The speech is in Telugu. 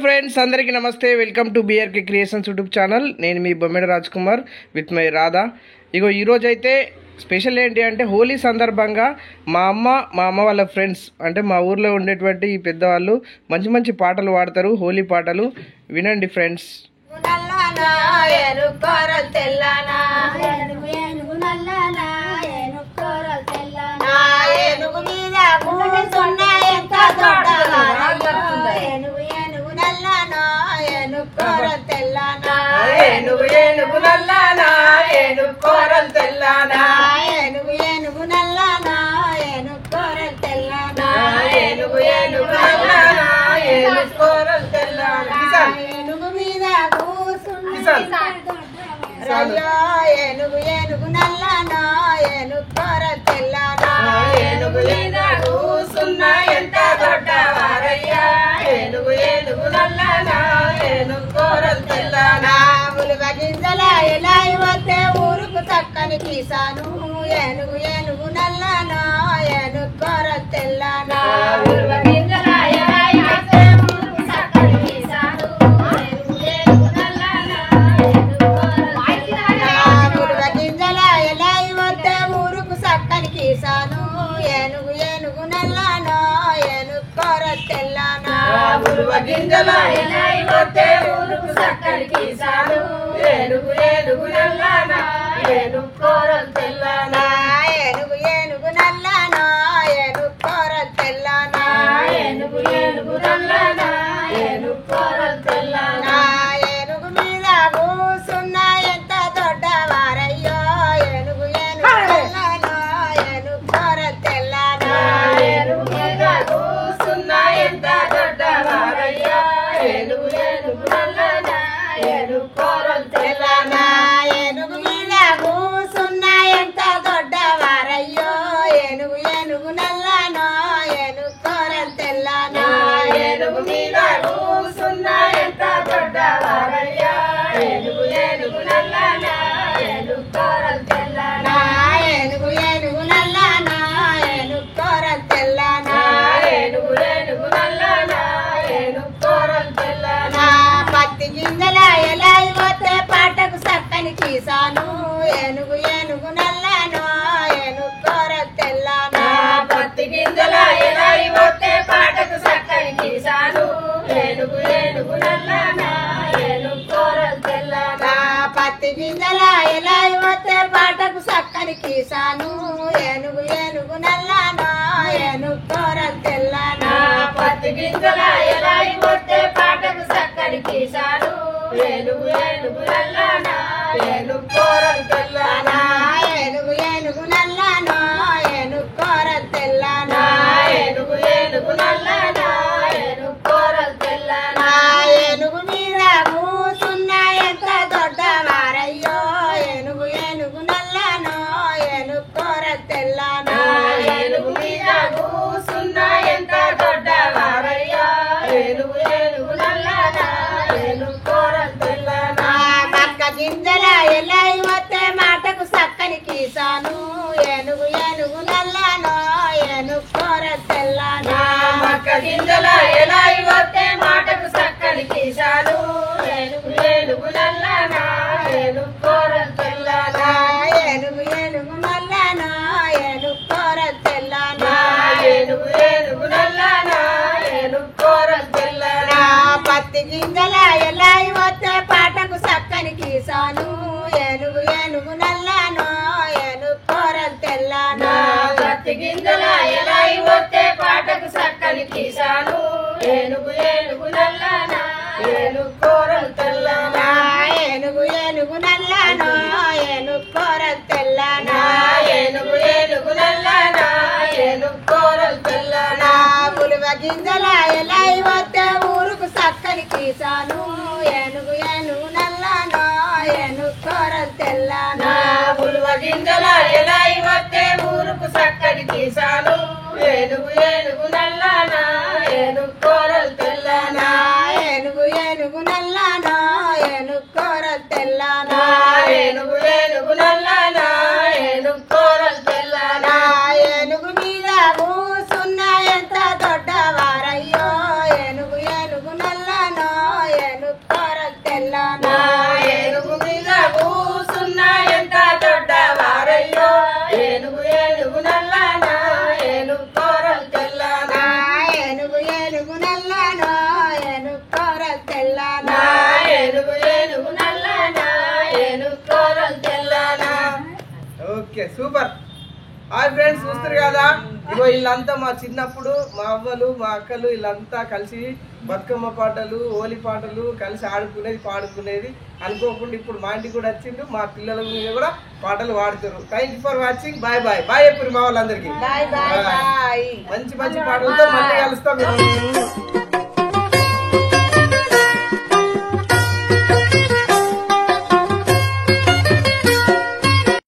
ఫ్రెండ్స్ అందరికీ నమస్తే. Welcome to BRK creations YouTube channel. నేను మీ బొమ్మెడ రాజ్ కుమార్ విత్ మై రాధా. ఈరోజు అయితే స్పెషల్ ఏంటి అంటే హోలీ సందర్భంగా మా అమ్మ వాళ్ళ ఫ్రెండ్స్ అంటే మా ఊర్లో ఉండేటువంటి ఈ పెద్దవాళ్ళు మంచి మంచి పాటలు పాడతారు, హోలీ పాటలు. వినండి ఫ్రెండ్స్. ఏనుగు ఏనుగు నల్లానా ఏనుగు కోరలు తెల్లానా ఏనుగు ఏనుగు నల్లానా ఏనుగు కోరలు తెల్లానా ఏనుగు ఏనుగు నల్లానా ఏనుగు కోరలు తెల్లానా ఏనుగు మీద కూసున్నా ఏనుగు ఏనుగు నల్లానా ఏనుగు కోరలు తెల్లానా ఏనుగు మీద కూసున్నా ఎంత దొడ్డవారయ్యా ఏనుగు ఏనుగు నల్లానా ఏనుగు కోరలు తెల్లానా గింజల ఎలా వస్తే ఊరుకు చక్కని తీసాను ఏనుగు ఏనుగు నల్లానా ఏనుగు కోరలు తెల్లానా గింజల ఎలా వస్తే ఊరుకు చక్కని తీసాను ఏనుగు ఏనుగు నల్లానా గింజల ఎలా వస్తే ఊరుకు చక్కని తీసాను ఏనుగు ఏనుగు నల్లానా ఏనుగు కోరలు తెల్లానా గింజల ఎలా వస్తే ఊరుకు చక్కని తీసాను ఏనుగు ఏనుగు నల్లానా ఏనుగు కోరలు తెల్లానా ఏనుగు ఏనుగు నల్లానా ఏనుగు కోరలు తెల్లానా ఏనుగు ఏనుగు నల్లానా ఏనుగు కోరలు తెల్లానా ఏనుగు మీద కూసున్నా ఎంత దొడ్డవారయ్యో ఏనుగు ఏనుగు నల్లానా ఏనుగు కోరలు తెల్లానా ఏనుగు మీద కూసున్నా ఎంత దొడ్డవారయ్యో ఏనుగు ఏనుగు నల్లానా ఏనుగు కోరలు తెల్లానా ఏనుగు మీద కూసున్నా ఎంత దొడ్డవారయ్యో ఏనుగు ఏనుగు నల్లానా ఏనుగు కోరలు తెల్లానా ఏనుగు మీద కూసున్నా ఎంత దొడ్డవారయ్యో ఏనుగు ఏనుగు నల్లానా ఏనుగు కోరలు తెల్లానా ఏనుగు ఏనుగు నల్లానా ఏనుగు కోరలు తెల్లానా ఏనుగు ఏనుగు నల్లానా ఏనుగు కోరలు తెల్లానా పత్తి గింజల ఎలా వస్తే పాటకు చక్కని తీసాను ఏనుగు ఏనుగు నల్లానా ఏనుగు కోరలు తెల్లానా పత్తి గింజల ఎలా వస్తే పాటకు చక్కని తీసాను ఏనుగు ఏనుగు నల్లానా ఏనుగు కోరలు తెల్లానా పత్తి గింజల ఎలా వస్తే పాటకు చక్కని తీసాను ఏనుగు ఏనుగు నల్లానా ఏనుగు కోరలు తెల్లానా పత్తి గింజల ఎలా వస్తే పాటకు చక్కని తీసాను ఏనుగు ఏనుగు నల్లానా ఏనుగు కోరలు తెల్లానా ఏనుగు ఏనుగు నల్లానా ఏనుగు కోరలు తెల్లానా ఏనుగు ఏనుగు నల్లానా ఏనుగు కోరలు తెల్లానా ఏనుగు మీద కూసున్నా ఎంత దొడ్డవారయ్యో ఏనుగు ఏనుగు నల్లానా ఏనుగు కోరలు తెల్లానా ఏనుగు మీద కూసున్నా ఎంత దొడ్డవారయ్యో ఏనుగు ఏనుగు నల్లానా ఏనుగు కోరలు తెల్లానా మక్క గింజల ఎలా వస్తే మాటకు చక్కని తీసాను ఏనుగు ఏనుగు నల్లానా ఏనుగు కోరలు తెల్లానా మక్క గింజల ఎలా వస్తే మాటకు చక్కని తీసాను ఏనుగు ఏనుగు నల్లానా ఏనుగు కోరలు తెల్లానా ఏనుగు ఏనుగు నల్లానా ఏనుగు కోరలు తెల్లానా ఏనుగు ఏనుగు నల్లానా ఏనుగు కోరలు తెల్లానా పత్తి గింజల ఎలా వస్తే పాటకు చక్కని తీసాను ఏనుగు ఏనుగు నల్లానా ఏనుగు కోరలు తెల్లానా పత్తి గింజల ఎలా వస్తే పాటకు చక్కని తీసాను ఏనుగు ఏనుగు నల్లానా ఏనుగు కోరలు తెల్లానా ఏనుగు ఏనుగు నల్లానా ఏనుగు కోరలు తెల్లానా ఏనుగు ఏనుగు నల్లానా ఏనుగు కోరలు తెల్లానా పులువ గింజల ఎలా వస్తే ఊరుకు చక్కని తీసాను ఏనుగు ఏనుగు నల్లానా ఏనుగు కోరలు తెల్లానా పులువ గింజల ఎలా వస్తే ఊరుకు చక్కని తీసాను ఏనుగు ఏనుగు నల్లానా ఏనుగు కోరలు తెల్లానా ఏనుగు ఏనుగు నల్లానా ఏనుగు కోరలు తెల్లానా ఏనుగు ఏనుగు నల్లానా ఏనుగు కోరలు తెల్లానా ఏనుగు మీద కూసున్నా ఎంత దొడ్డవారయ్యో ఏనుగు ఏనుగు నల్లానా ఓకే సూపర్. హాయ్ ఫ్రెండ్స్, చూస్తారు కదా ఇగో వీళ్ళంతా మా చిన్నప్పుడు మా అవ్వలు మా అక్కలు వీళ్ళంతా కలిసి బతుకమ్మ పాటలు హోలీ పాటలు కలిసి ఆడుకునేది పాడుకునేది. అనుకోకుండా ఇప్పుడు మా ఇంటికి కూడా వచ్చిండు, మా పిల్లల మీద కూడా పాటలు పాడుతారు. Thank you for watching. Bye bye bye చెప్పారు మా వాళ్ళందరికీ. Bye bye bye. మంచి మంచి పాటలతో మళ్ళీ కలుస్తాం.